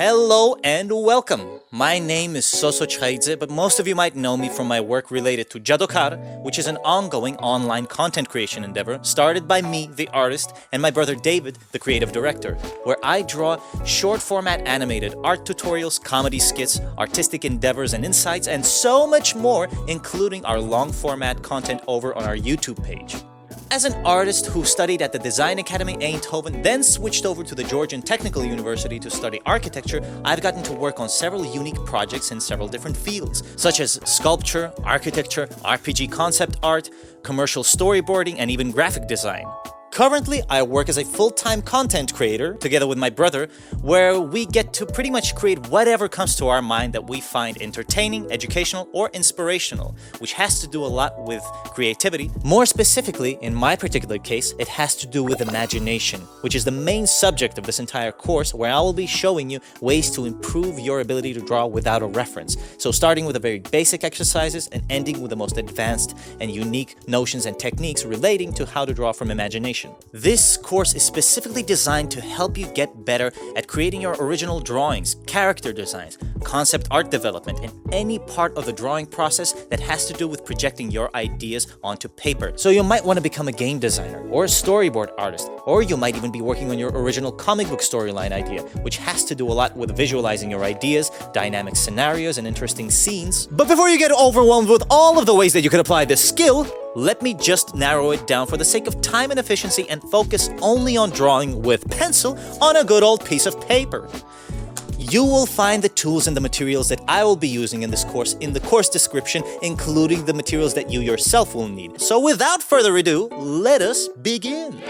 Hello and welcome! My name is Soso, but most of you might know me from my work related to Jadokar, which is an ongoing online content creation endeavor started by me, the artist, and my brother David, the creative director, where I draw short format animated art tutorials, comedy skits, artistic endeavors and insights, and so much more, including our long format content over on our YouTube page. As an artist who studied at the Design Academy Eindhoven, then switched over to the Georgian Technical University to study architecture, I've gotten to work on several unique projects in several different fields, such as sculpture, architecture, RPG concept art, commercial storyboarding, and even graphic design. Currently, I work as a full-time content creator together with my brother, where we get to pretty much create whatever comes to our mind that we find entertaining, educational, or inspirational, which has to do a lot with creativity. More specifically, in my particular case, it has to do with imagination, which is the main subject of this entire course, where I will be showing you ways to improve your ability to draw without a reference. So starting with the very basic exercises and ending with the most advanced and unique notions and techniques relating to how to draw from imagination. This course is specifically designed to help you get better at creating your original drawings, character designs, concept art development, and any part of the drawing process that has to do with projecting your ideas onto paper. So you might want to become a game designer or a storyboard artist, or you might even be working on your original comic book storyline idea, which has to do a lot with visualizing your ideas, dynamic scenarios, and interesting scenes. But before you get overwhelmed with all of the ways that you can apply this skill, let me just narrow it down for the sake of time and efficiency and focus only on drawing with pencil on a good old piece of paper. You will find the tools and the materials that I will be using in this course in the course description, including the materials that you yourself will need. So without further ado, let us begin.